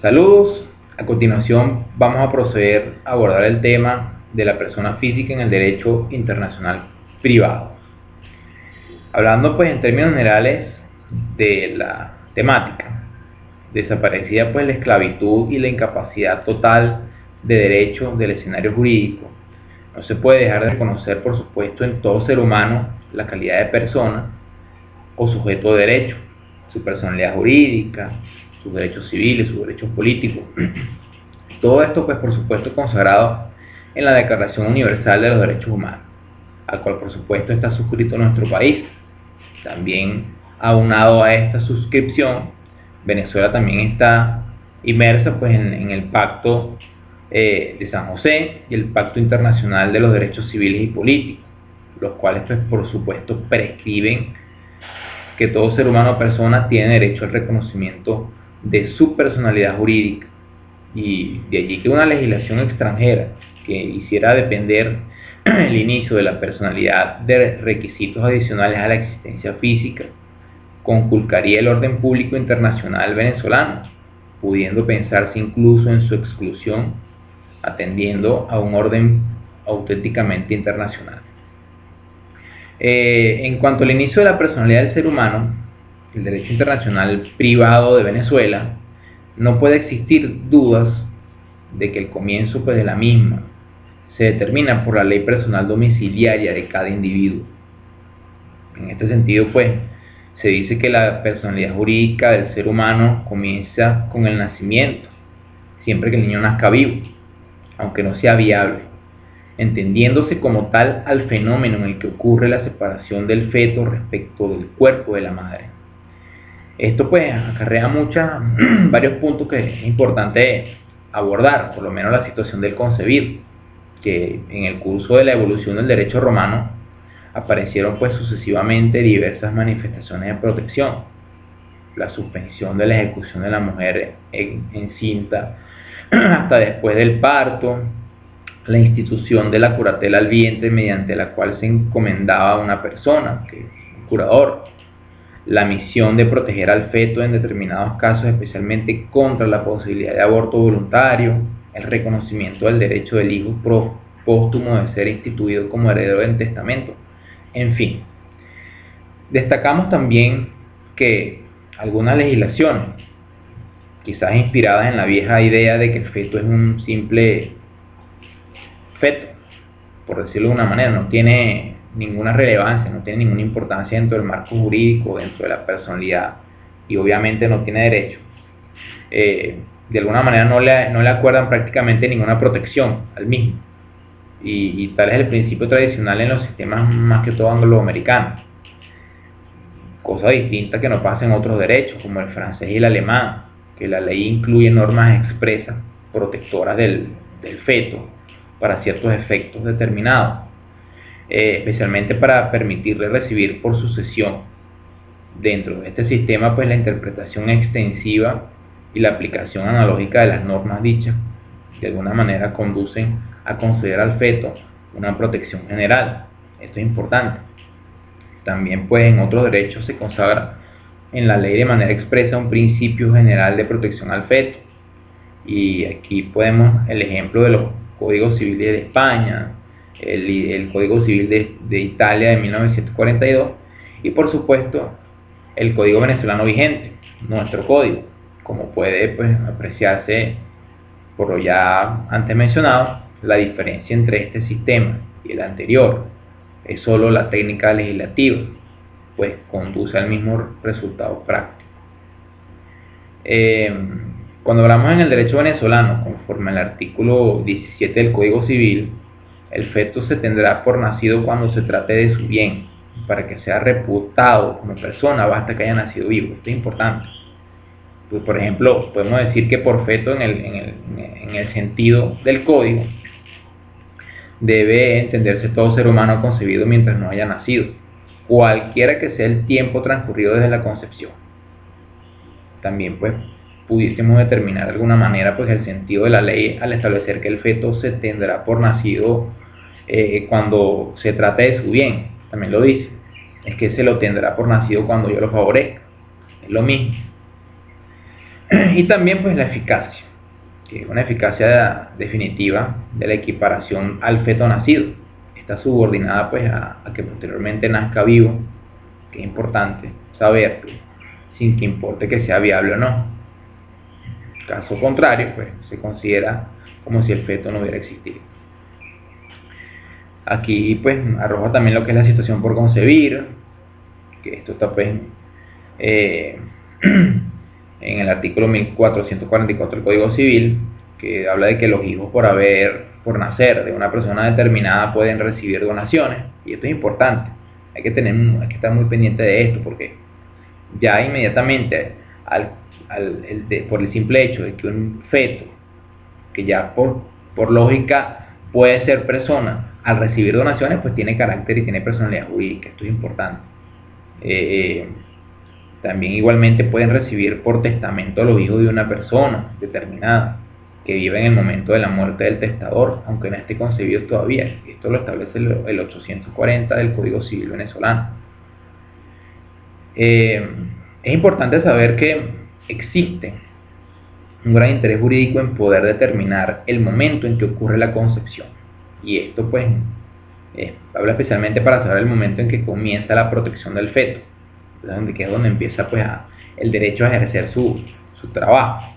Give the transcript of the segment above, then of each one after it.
Saludos, a continuación vamos a proceder a abordar el tema de la persona física en el derecho internacional privado. Hablando pues en términos generales de la temática, desaparecida pues la esclavitud y la incapacidad total de derecho del escenario jurídico, no se puede dejar de reconocer por supuesto en todo ser humano la calidad de persona o sujeto de derecho, su personalidad jurídica, sus derechos civiles, sus derechos políticos. Todo esto pues por supuesto consagrado en la Declaración Universal de los Derechos Humanos, al cual por supuesto está suscrito nuestro país. También aunado a esta suscripción, Venezuela también está inmersa pues en el Pacto de San José y el Pacto Internacional de los Derechos Civiles y Políticos, los cuales pues por supuesto prescriben que todo ser humano o persona tiene derecho al reconocimiento de su personalidad jurídica, y de allí que una legislación extranjera que hiciera depender el inicio de la personalidad de requisitos adicionales a la existencia física conculcaría el orden público internacional venezolano, pudiendo pensarse incluso en su exclusión, atendiendo a un orden auténticamente internacional. En cuanto al inicio de la personalidad del ser humano, el derecho internacional privado de Venezuela, no puede existir dudas de que el comienzo pues, de la misma se determina por la ley personal domiciliaria de cada individuo. En este sentido, pues, se dice que la personalidad jurídica del ser humano comienza con el nacimiento, siempre que el niño nazca vivo, aunque no sea viable, entendiéndose como tal al fenómeno en el que ocurre la separación del feto respecto del cuerpo de la madre. Esto pues acarrea varios puntos que es importante abordar, por lo menos la situación del concebido, que en el curso de la evolución del derecho romano aparecieron pues sucesivamente diversas manifestaciones de protección: la suspensión de la ejecución de la mujer encinta hasta después del parto, la institución de la curatela al vientre, mediante la cual se encomendaba a una persona, que es un curador, la misión de proteger al feto en determinados casos, especialmente contra la posibilidad de aborto voluntario, el reconocimiento del derecho del hijo póstumo de ser instituido como heredero en testamento. En fin, destacamos también que algunas legislaciones, quizás inspiradas en la vieja idea de que el feto es un simple feto, por decirlo de una manera, no tiene ninguna relevancia, no tiene ninguna importancia dentro del marco jurídico, dentro de la personalidad, y obviamente no tiene derecho, de alguna manera no le acuerdan prácticamente ninguna protección al mismo, y tal es el principio tradicional en los sistemas más que todo angloamericanos, cosa distinta que no pasa en otros derechos como el francés y el alemán, que la ley incluye normas expresas protectoras del feto para ciertos efectos determinados, especialmente para permitirle recibir por sucesión. Dentro de este sistema, pues la interpretación extensiva y la aplicación analógica de las normas dichas de alguna manera conducen a conceder al feto una protección general. Esto es importante. También pues en otros derechos se consagra en la ley de manera expresa un principio general de protección al feto, y aquí podemos el ejemplo de los códigos civiles de España, el Código Civil de Italia de 1942 y por supuesto el Código venezolano vigente, nuestro código. Como puede pues apreciarse por lo ya antes mencionado, la diferencia entre este sistema y el anterior es solo la técnica legislativa, pues conduce al mismo resultado práctico. Cuando hablamos en el derecho venezolano, conforme al artículo 17 del Código Civil, el feto se tendrá por nacido cuando se trate de su bien. Para que sea reputado como persona basta que haya nacido vivo. Esto es importante. Pues, por ejemplo, podemos decir que por feto en el sentido del código debe entenderse todo ser humano concebido mientras no haya nacido, cualquiera que sea el tiempo transcurrido desde la concepción. También pues pudiésemos determinar de alguna manera pues el sentido de la ley al establecer que el feto se tendrá por nacido cuando se trate de su bien. También lo dice, es que se lo tendrá por nacido cuando yo lo favorezca, es lo mismo. Y también pues la eficacia, que es una eficacia definitiva de la equiparación al feto nacido. Está subordinada pues a que posteriormente nazca vivo, que es importante saber, sin que importe que sea viable o no. Caso contrario, pues se considera como si el feto no hubiera existido. Aquí pues arroja también lo que es la situación por concebir, que esto está pues en el artículo 1444 del Código Civil, que habla de que los hijos por nacer de una persona determinada pueden recibir donaciones, y esto es importante. Hay que estar muy pendiente de esto, porque ya inmediatamente por el simple hecho de que un feto, que ya por lógica puede ser persona, al recibir donaciones pues tiene carácter y tiene personalidad jurídica. Esto es importante. También igualmente pueden recibir por testamento los hijos de una persona determinada que vive en el momento de la muerte del testador, aunque no esté concebido todavía. Esto lo establece el 840 del Código Civil venezolano. Es importante saber que existe un gran interés jurídico en poder determinar el momento en que ocurre la concepción, y esto pues habla especialmente para saber el momento en que comienza la protección del feto, que es donde empieza pues el derecho a ejercer su trabajo,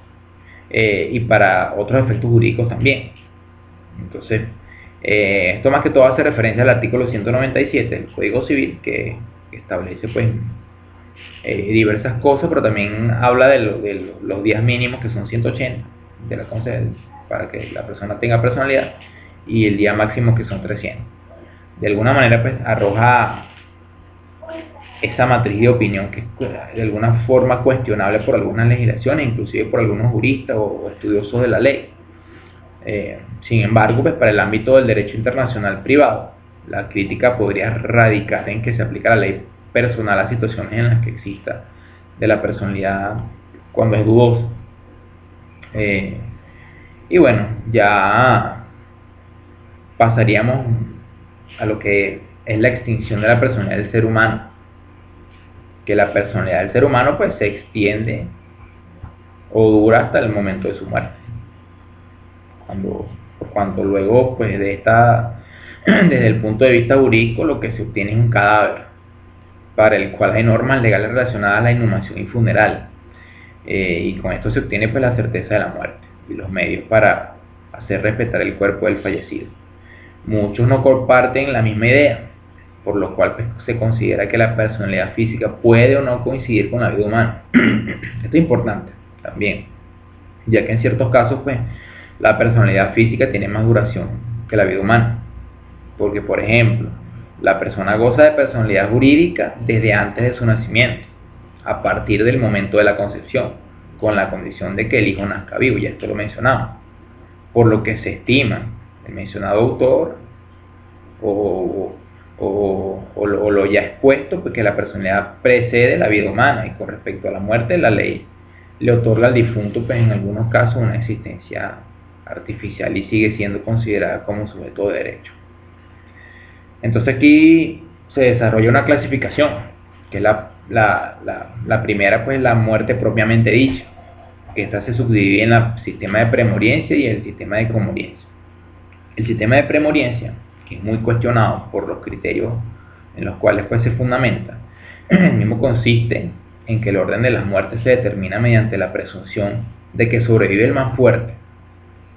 y para otros efectos jurídicos también. Entonces esto más que todo hace referencia al artículo 197 del Código Civil, que establece pues diversas cosas, pero también habla de los días mínimos, que son 180 para que la persona tenga personalidad, y el día máximo, que son 300. De alguna manera pues arroja esa matriz de opinión que es de alguna forma cuestionable por algunas legislaciones, inclusive por algunos juristas o estudiosos de la ley. Sin embargo, pues para el ámbito del derecho internacional privado, la crítica podría radicar en que se aplica la ley personal a situaciones en las que exista de la personalidad cuando es dudoso. Y bueno, ya pasaríamos a lo que es la extinción de la personalidad del ser humano, que la personalidad del ser humano pues se extiende o dura hasta el momento de su muerte, cuando luego pues desde el punto de vista jurídico, lo que se obtiene es un cadáver, para el cual hay normas legales relacionadas a la inhumación y funeral, y con esto se obtiene pues la certeza de la muerte y los medios para hacer respetar el cuerpo del fallecido. Muchos no comparten la misma idea, por lo cual pues se considera que la personalidad física puede o no coincidir con la vida humana. Esto es importante también, ya que en ciertos casos pues la personalidad física tiene más duración que la vida humana, porque por ejemplo la persona goza de personalidad jurídica desde antes de su nacimiento, a partir del momento de la concepción, con la condición de que el hijo nazca vivo, ya esto lo mencionamos, por lo que se estima el mencionado autor o lo ya expuesto, porque la personalidad precede la vida humana, y con respecto a la muerte, la ley le otorga al difunto pues en algunos casos una existencia artificial y sigue siendo considerada como sujeto de derecho. Entonces aquí se desarrolla una clasificación, que es la primera, pues la muerte propiamente dicha, que esta se subdivide en el sistema de premoriencia y el sistema de comoriencia. El sistema de premoriencia, que es muy cuestionado por los criterios en los cuales pues se fundamenta, el mismo consiste en que el orden de las muertes se determina mediante la presunción de que sobrevive el más fuerte,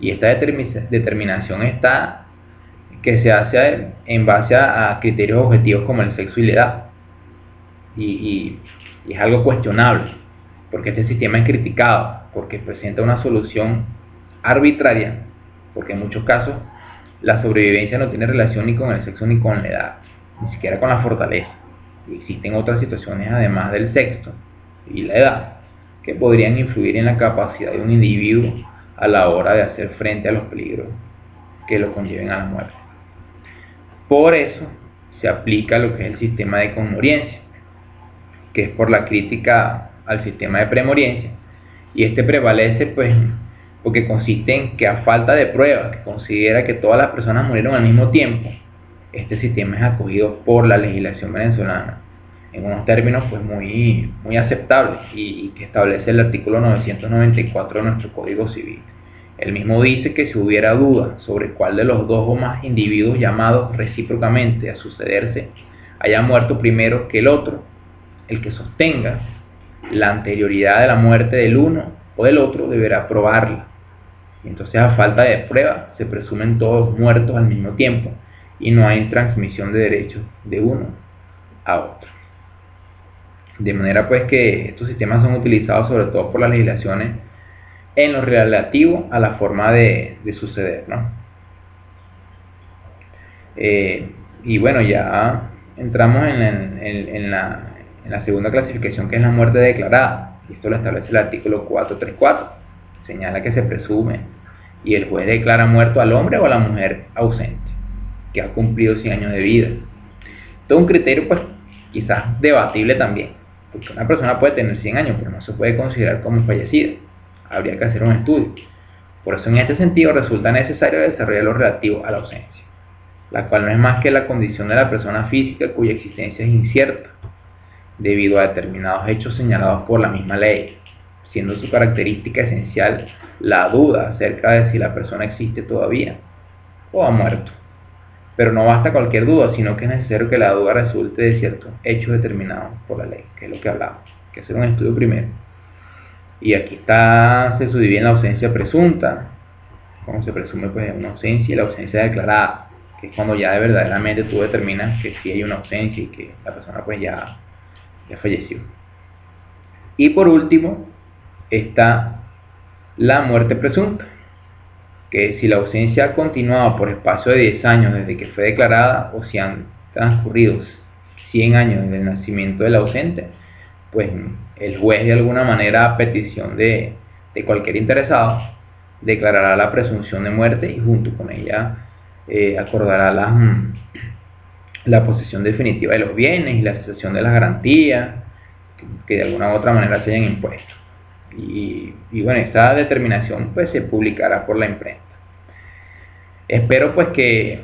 y esta determinación que se hace en base a criterios objetivos como el sexo y la edad, y es algo cuestionable, porque este sistema es criticado porque presenta una solución arbitraria, porque en muchos casos la sobrevivencia no tiene relación ni con el sexo ni con la edad, ni siquiera con la fortaleza. Y existen otras situaciones además del sexo y la edad que podrían influir en la capacidad de un individuo a la hora de hacer frente a los peligros que lo conlleven a la muerte. Por eso se aplica lo que es el sistema de comoriencia, que es por la crítica al sistema de premoriencia, y este prevalece pues porque consiste en que, a falta de pruebas que considera que todas las personas murieron al mismo tiempo, este sistema es acogido por la legislación venezolana en unos términos pues muy aceptables y que establece el artículo 994 de nuestro Código Civil. El mismo dice que si hubiera duda sobre cuál de los dos o más individuos llamados recíprocamente a sucederse haya muerto primero que el otro, el que sostenga la anterioridad de la muerte del uno o del otro deberá probarla. Y entonces, a falta de prueba, se presumen todos muertos al mismo tiempo y no hay transmisión de derechos de uno a otro. De manera pues que estos sistemas son utilizados sobre todo por las legislaciones en lo relativo a la forma de suceder, ¿no? Y bueno, ya entramos en la segunda clasificación, que es la muerte declarada. Esto lo establece el artículo 434. Señala que se presume y el juez declara muerto al hombre o a la mujer ausente, que ha cumplido 100 años de vida. Todo un criterio pues quizás debatible también, porque una persona puede tener 100 años, pero no se puede considerar como fallecida. Habría que hacer un estudio. Por eso, en este sentido, resulta necesario desarrollar lo relativo a la ausencia, la cual no es más que la condición de la persona física cuya existencia es incierta, debido a determinados hechos señalados por la misma ley, siendo su característica esencial la duda acerca de si la persona existe todavía o ha muerto. Pero no basta cualquier duda, sino que es necesario que la duda resulte de ciertos hechos determinados por la ley, que es lo que hablamos, hay que hacer un estudio primero. Y aquí se subdivide en la ausencia presunta, como se presume pues una ausencia, y la ausencia declarada, que es cuando ya verdaderamente tú determinas que sí hay una ausencia y que la persona pues ya falleció. Y por último está la muerte presunta, que si la ausencia ha continuado por espacio de 10 años desde que fue declarada, o si han transcurrido 100 años desde el nacimiento del ausente, pues el juez, de alguna manera, a petición de cualquier interesado, declarará la presunción de muerte y junto con ella acordará la posesión definitiva de los bienes y la cesación de las garantías que de alguna u otra manera se hayan impuesto. Y bueno, esta determinación pues se publicará por la imprenta. Espero pues que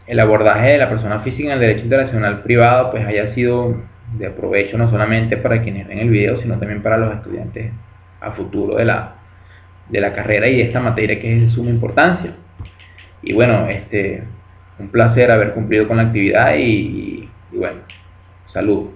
el abordaje de la persona física en el derecho internacional privado pues haya sido de provecho, no solamente para quienes ven el video, sino también para los estudiantes a futuro de la carrera y de esta materia, que es de suma importancia. Y bueno, un placer haber cumplido con la actividad y bueno, salud.